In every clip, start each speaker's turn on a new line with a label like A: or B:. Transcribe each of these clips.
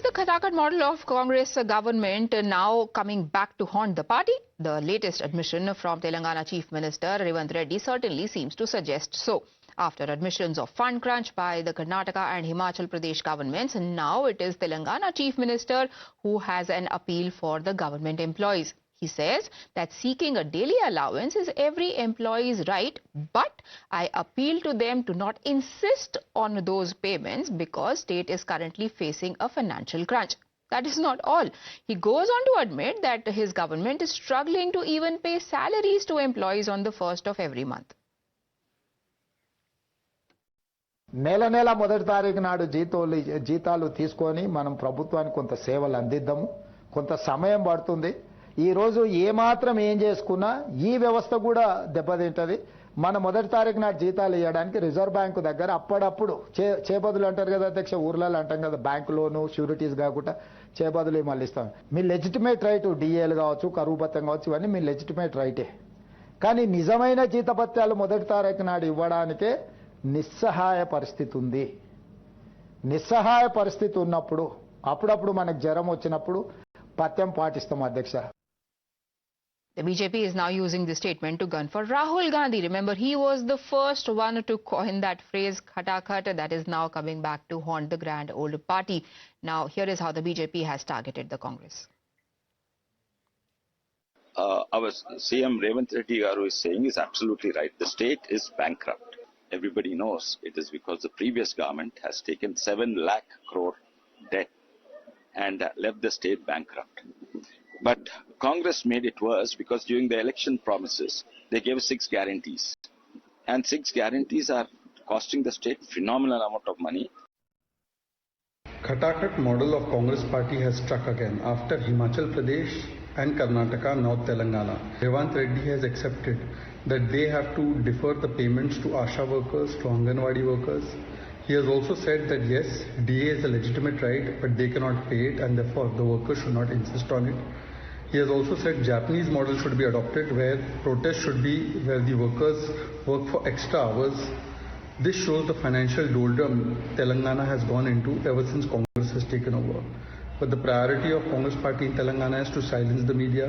A: Is the Karnataka model of Congress government now coming back to haunt the party? The latest admission from Telangana Chief Minister Revanth Reddy certainly seems to suggest so. After admissions of fund crunch by the Karnataka and Himachal Pradesh governments, now it is Telangana Chief Minister who has an appeal for the government employees. He says that seeking a daily allowance is every employee's right, but I appeal to them to not insist on those payments because state is currently facing a financial crunch. That is not all. He goes on to admit that his government is struggling to even pay salaries to employees on the 1st of every month.
B: నెల నెల మొదటి తారీఖు నాడు జీతాలు తీసుకొని మనం ప్రభుత్వానికి కొంత సేవలు అందిద్దాము. కొంత సమయం పడుతుంది. ఈ రోజు ఏమాత్రం ఏం చేసుకున్నా ఈ వ్యవస్థ కూడా దెబ్బతింటది. మన మొదటి తారీఖు నాడు జీతాలు ఇవ్వడానికి రిజర్వ్ బ్యాంకు దగ్గర అప్పుడప్పుడు చేబదులు అంటారు కదా అధ్యక్ష, ఊర్లలో అంటాం కదా, బ్యాంకు లోను షూరిటీస్ కాకుండా చేబదులు మళ్ళీ ఇస్తాం. మీ లెజిటిమేట్ రైట్ డిఏలు కావచ్చు, కరువు భత్యం కావచ్చు, ఇవన్నీ మీ లెజిటిమేట్ రైటే. కానీ నిజమైన జీతభత్యాలు మొదటి తారీఖు నాడు ఇవ్వడానికే నిస్సహాయ పరిస్థితి ఉంది. నిస్సహాయ పరిస్థితి ఉన్నప్పుడు అప్పుడప్పుడు మనకు జ్వరం వచ్చినప్పుడు పత్యం పాటిస్తాం అధ్యక్ష.
A: The BJP is now using this statement to gun for Rahul Gandhi. Remember, he was the first one to coin that phrase "khatakhat" that is now coming back to haunt the grand old party. Now, here is how the BJP has targeted the Congress.
C: Our CM Revanth Reddy is saying is absolutely right. The state is bankrupt. Everybody knows it is because the previous government has taken 7 lakh crore debt and left the state bankrupt. But Congress made it worse because during the election promises, they gave 6 guarantees. And 6 guarantees are costing the state phenomenal amount of money.
D: Khatakhat model of Congress party has struck again after Himachal Pradesh and Karnataka, now Telangana. Revanth Reddy has accepted that they have to defer the payments to Asha workers, to Anganwadi workers. He has also said that yes, DA is a legitimate right, but they cannot pay it and therefore the workers should not insist on it. He has also said Japanese model should be adopted where protest should be where the workers work for extra hours. This shows the financial doldrum Telangana has gone into ever since Congress has taken over. But the priority of Congress party in Telangana is to silence the media,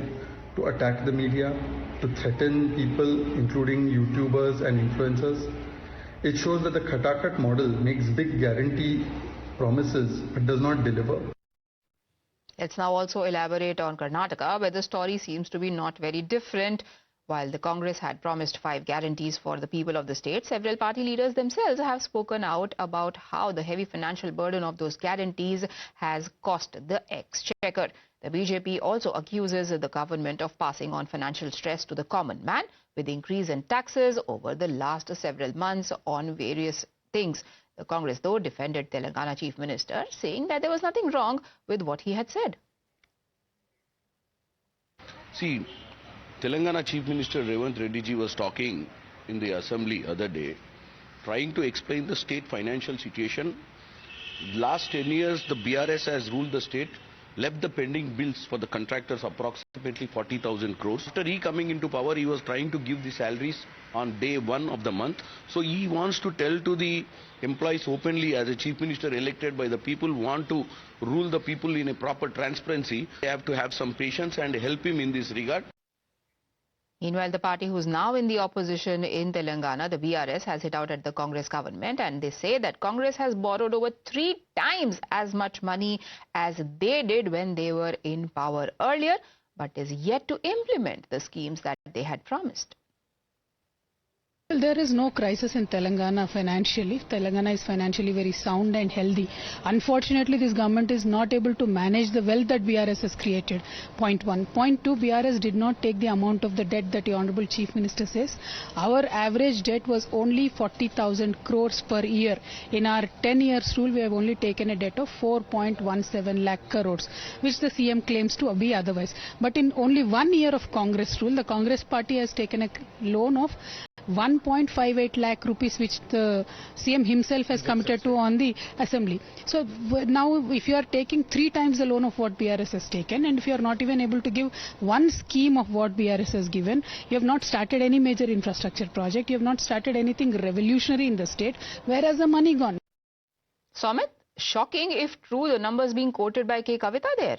D: to attack the media, to threaten people including YouTubers and influencers. It shows that the Khatakhat model makes big guarantee promises but does not deliver.
A: Let's now also elaborate on Karnataka, where the story seems to be not very different. While the Congress had promised 5 guarantees for the people of the state, several party leaders themselves have spoken out about how the heavy financial burden of those guarantees has cost the exchequer. The BJP also accuses the government of passing on financial stress to the common man with increase in taxes over the last several months on various things. The Congress, though, defended Telangana Chief Minister, saying that there was nothing wrong with what he had said.
E: See, Telangana Chief Minister Revanth Reddy ji was talking in the assembly other day, trying to explain the state financial situation. Last 10 years, the BRS has ruled the state, left the pending bills for the contractors approximately 40,000 crores. After he coming into power, he was trying to give the salaries on day 1 of the month. So he wants to tell to the employees openly, as a chief minister elected by the people, want to rule the people in a proper transparency. They have to have some patience and help him in this regard.
A: Meanwhile, the party who's now in the opposition in Telangana, the BRS, has hit out at the Congress government, and they say that Congress has borrowed over 3 times as much money as they did when they were in power earlier, but is yet to implement the schemes that they had promised.
F: Well, there is no crisis in Telangana financially. Telangana is financially very sound and healthy. Unfortunately, this government is not able to manage the wealth that BRS has created. Point 1. Point 2, BRS did not take the amount of the debt that the Honorable Chief Minister says. Our average debt was only 40,000 crores per year. In our 10 years rule, we have only taken a debt of 4.17 lakh crores, which the CM claims to be otherwise. But in only 1 year of Congress rule, the Congress party has taken a loan of 1.58 lakh rupees, which the CM himself has committed to on the assembly. So now if you are taking 3 times the loan of what BRS has taken, and if you are not even able to give one scheme of what BRS has given, you have not started any major infrastructure project, you have not started anything revolutionary in the state, where has the money gone?
A: Somit? shocking if true, the numbers being quoted by K. Kavita there.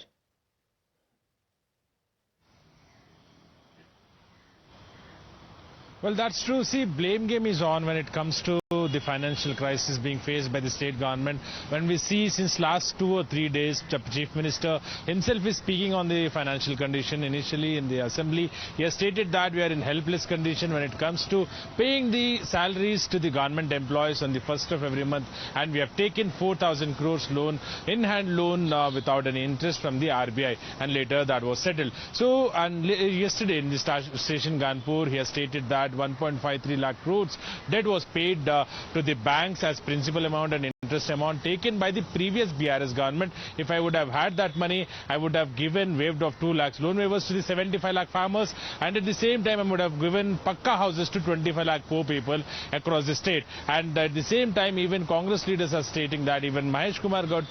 G: Well, that's true. See, blame game is on when it comes to the financial crisis being faced by the state government. When we see since last 2 or 3 days, the Chief Minister himself is speaking on the financial condition. Initially in the Assembly, he has stated that we are in helpless condition when it comes to paying the salaries to the government employees on the 1st of every month. And we have taken 4,000 crores loan, in-hand loan without any interest from the RBI. And later that was settled. So, and yesterday in the station Kanpur, he has stated that 1.53 lakh crores debt was paid to the banks as principal amount and interest amount taken by the previous BRS government. If I would have had that money, I would have waived off 2 lakhs loan waivers to the 75 lakh farmers, and at the same time I would have given pakka houses to 25 lakh poor people across the state. And at the same time, even Congress leaders are stating that even Mahesh Kumar got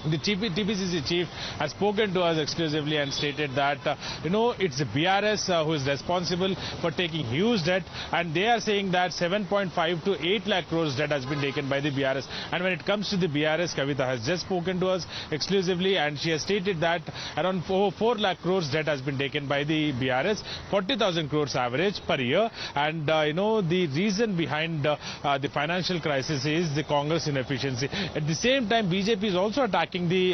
G: the TPCC chief has spoken to us exclusively and stated that, it's the BRS who is responsible for taking huge debt, and they are saying that 7.5 to 8 lakh crores debt has been taken by the BRS. And when it comes to the BRS, Kavita has just spoken to us exclusively, and she has stated that around 4 lakh crores debt has been taken by the BRS, 40,000 crores average per year. And, the reason behind the financial crisis is the Congress inefficiency. At the same time, BJP is also attacking the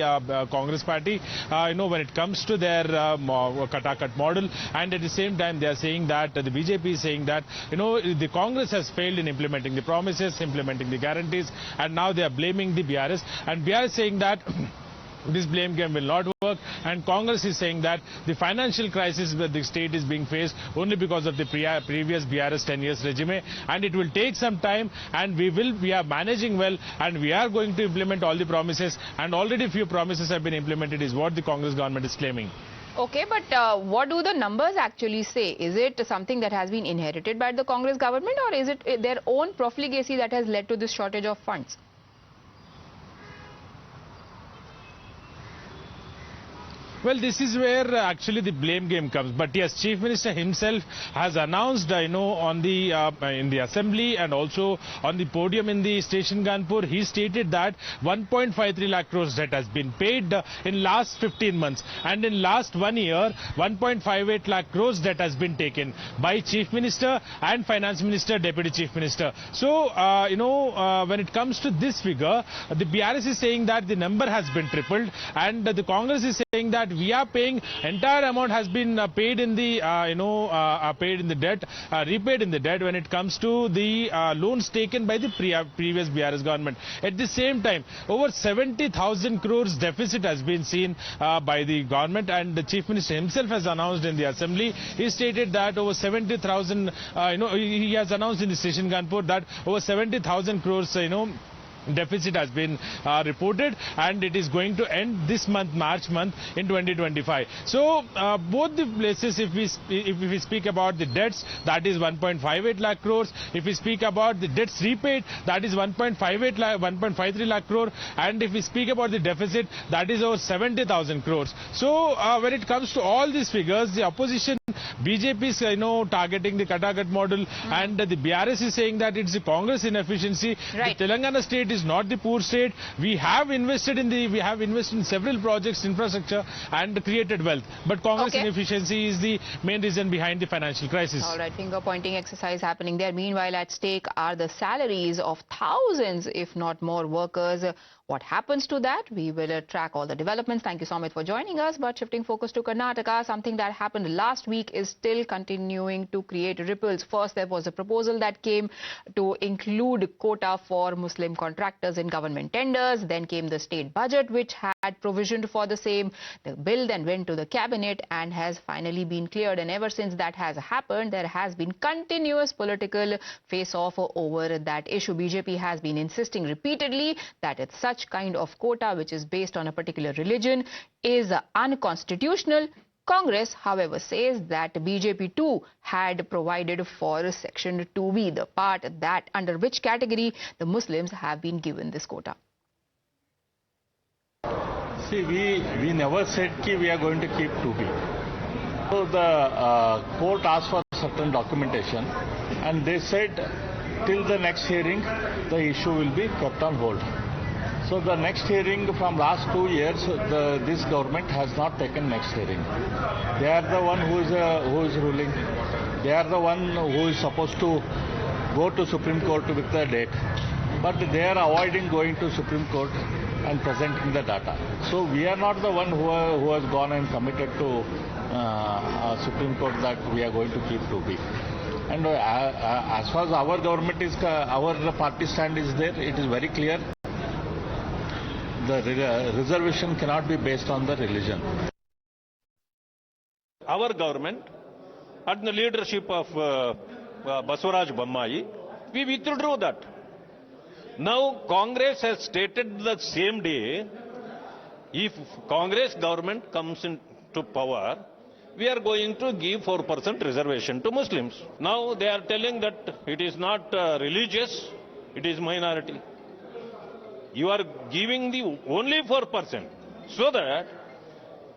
G: Congress party, when it comes to their cut model, and at the same time they are saying that the BJP is saying that the Congress has failed in implementing the promises, implementing the guarantees, and now they are blaming the BRS, and BRS saying that this blame game will not work, and Congress is saying that the financial crisis that the state is being faced only because of the previous BRS 10 years regime, and it will take some time, and we are managing well, and we are going to implement all the promises, and already few promises have been implemented is what the Congress government is claiming.
A: Okay, but what do the numbers actually say? Is it something that has been inherited by the Congress government, or is it their own profligacy that has led to this shortage of funds?
G: Well, this is where actually the blame game comes. But yes, Chief Minister himself has announced, on the in the Assembly and also on the podium in the station Kanpur, he stated that 1.53 lakh crores debt has been paid in last 15 months, and in last 1 year, 1.58 lakh crores debt has been taken by Chief Minister and Finance Minister, Deputy Chief Minister. So, when it comes to this figure, the BRS is saying that the number has been tripled, and the Congress is saying that we are paying, entire amount has been paid in the, paid in the debt, repaid in the debt when it comes to the loans taken by the previous BRS government. At the same time, over 70,000 crores deficit has been seen by the government, and the Chief Minister himself has announced in the Assembly. He stated that over 70,000, he has announced in the station Kanpur that over 70,000 crores, deficit has been reported, and it is going to end this month, March month in 2025. So both the places, if we speak about the debts, that is 1.58 lakh crores. If we speak about the debts repaid, that is 1.53 lakh crore, and if we speak about the deficit, that is over 70,000 crores. So when it comes to all these figures, the opposition, BJP is targeting the cut model, and the BRS is saying that it's the Congress inefficiency.
A: Right.
G: The Telangana state is not the poor state. We have invested in several projects, infrastructure, and created wealth. But Congress inefficiency is the main reason behind the financial crisis.
A: All right, finger pointing exercise happening there. Meanwhile, at stake are the salaries of thousands, if not more, workers. What happens to that? We will track all the developments. Thank you, Somit, for joining us. But shifting focus to Karnataka, something that happened last week is still continuing to create ripples. First, there was a proposal that came to include quota for Muslim contractors in government tenders. Then came the state budget, which had provisioned for the same. The bill then went to the cabinet and has finally been cleared. And ever since that has happened, there has been continuous political face-off over that issue. BJP has been insisting repeatedly that it's such kind of quota, which is based on a particular religion, is unconstitutional. Congress, however, says that BJP too had provided for Section 2B, the part that under which category the Muslims have been given this quota.
H: See, we never said that we are going to keep 2B. So the court asked for certain documentation, and they said till the next hearing the issue will be kept on hold. So the next hearing from last 2 years, this government has not taken next hearing. They are the one who is ruling. They are the one who is supposed to go to Supreme Court with the date. But they are avoiding going to Supreme Court and presenting the data. So we are not the one who has gone and committed to Supreme Court that we are going to keep 2B. And as far as our government is, our party stand is there, it is very clear. The reservation cannot be based on the religion.
I: Our government, under the leadership of Basavaraj Bommai, we withdrew that. Now Congress has stated the same day, if Congress government comes into power, we are going to give 4% reservation to Muslims. Now they are telling that it is not religious, it is minority. You are giving the only 4%, so that,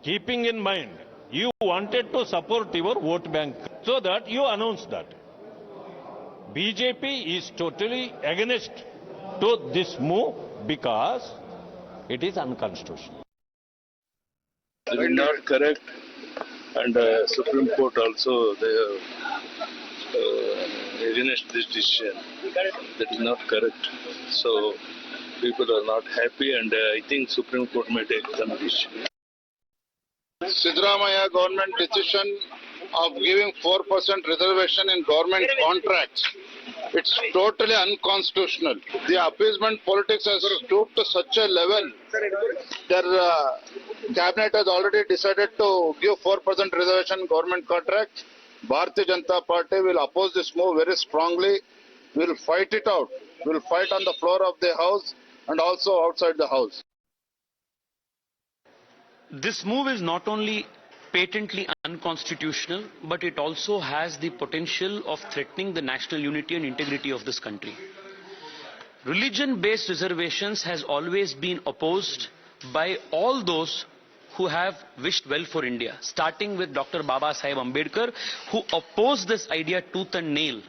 I: keeping in mind, you wanted to support your vote bank, so that you announced that. BJP is totally against to this move because it is unconstitutional.
J: It is not correct, and Supreme Court also they against this decision. That is not correct. So people are not happy, and I think Supreme Court may take some decision.
K: Siddaramaiah government decision of giving 4% reservation in government contracts, it's totally unconstitutional. The appeasement politics has stooped to such a level. Their cabinet has already decided to give 4% reservation in government contracts. Bharatiya Janata Party will oppose this move very strongly. We will fight it out. We will fight on the floor of the house and also outside the house.
L: This move is not only patently unconstitutional, but it also has the potential of threatening the national unity and integrity of this country. Religion-based reservations has always been opposed by all those who have wished well for India, starting with Dr. Baba Saheb Ambedkar, who opposed this idea tooth and nail,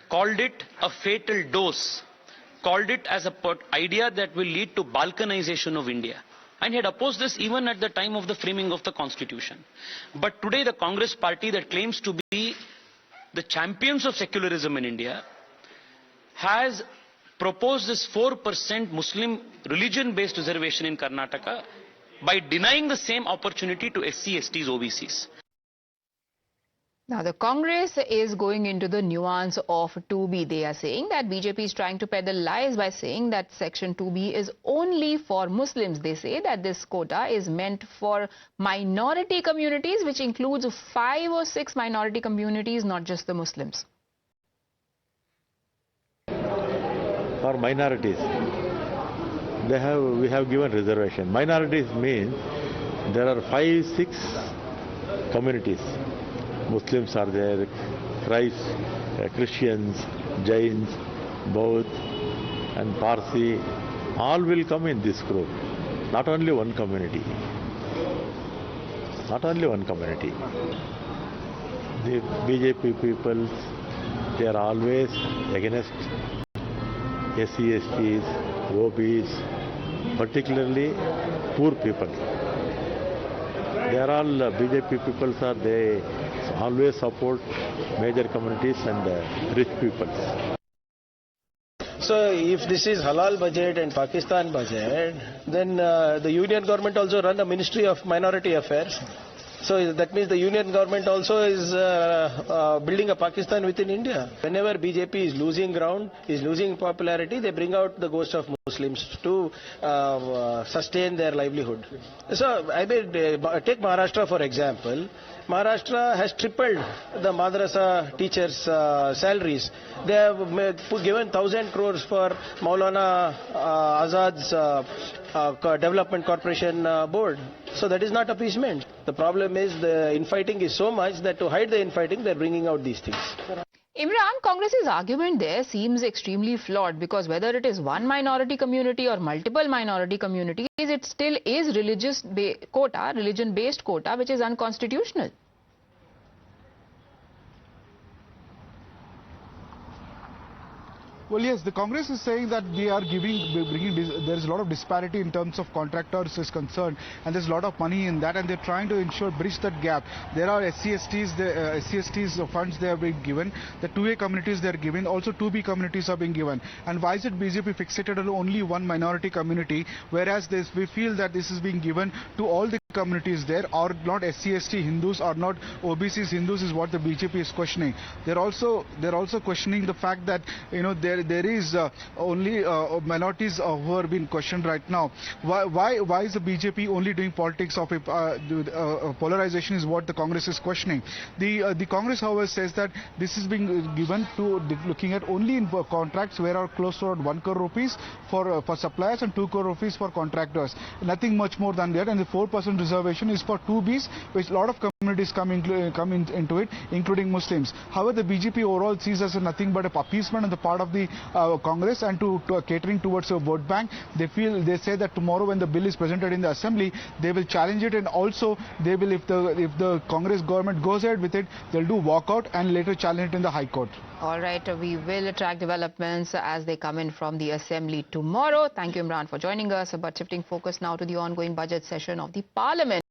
L: called it a fatal dose, called it as an idea that will lead to balkanization of India. And he had opposed this even at the time of the framing of the Constitution. But today the Congress party that claims to be the champions of secularism in India has proposed this 4% Muslim religion-based reservation in Karnataka by denying the same opportunity to SC, STs, OBCs.
A: Now, the Congress is going into the nuance of 2B. They are saying that BJP is trying to peddle lies by saying that Section 2B is only for Muslims. They say that this quota is meant for minority communities, which includes 5 or 6 minority communities, not just the Muslims.
M: For minorities, we have given reservation. Minorities means there are 5, 6 communities. Muslims are there, Christians, Jains, Bauth and Parsi, all will come in this group. Not only one community. Not only one community. The BJP people, they are always against SC, STs, OBs, particularly poor people. They are all BJP people, they always support major communities and rich people.
N: So if this is halal budget and Pakistan budget, then the union government also run a Ministry of Minority Affairs. So that means the union government also is building a Pakistan within India. Whenever BJP is losing ground, is losing popularity, they bring out the ghost of Muslims to sustain their livelihood. So I mean, take Maharashtra for example. Maharashtra has tripled the madrasa teachers' salaries. They have given 1,000 crores for Maulana Azad's Development Corporation Board. So that is not appeasement. The problem is the infighting is so much that to hide the infighting, they are bringing out these things.
A: Imran, Congress's argument there seems extremely flawed because whether it is one minority community or multiple minority communities, it still is religion-based quota, which is unconstitutional.
O: Well, yes, the Congress is saying that they are there is a lot of disparity in terms of contractors is concerned, and there's a lot of money in that, and they're trying to bridge that gap. There are SC/STs funds they have been given, the 2A communities they are given, also 2B communities are being given. And why is it BJP fixated on only one minority community, whereas we feel that this is being given to all the communities there, or not SC/ST Hindus, or not OBCs Hindus, is what the BJP is questioning. They're also questioning the fact that there is only minorities who are being questioned right now. Why is the BJP only doing politics of polarization is what the Congress is questioning. The Congress, however, says that this is being given to looking at only in contracts where are close to around 1 crore rupees for suppliers and 2 crore rupees for contractors. Nothing much more than that. And the 4% reservation is for 2Bs, which a lot of communities come into it, including Muslims. However, the BJP overall sees as nothing but a appeasement on the part of the Congress, and to catering towards a vote bank. They say that tomorrow when the bill is presented in the assembly, they will challenge it, and also they will, if the Congress government goes ahead with it, they'll do walkout and later challenge it in the High Court.
A: All right, we will track developments as they come in from the assembly tomorrow. Thank you, Imran, for joining us. But shifting focus now to the ongoing budget session of the Parliament.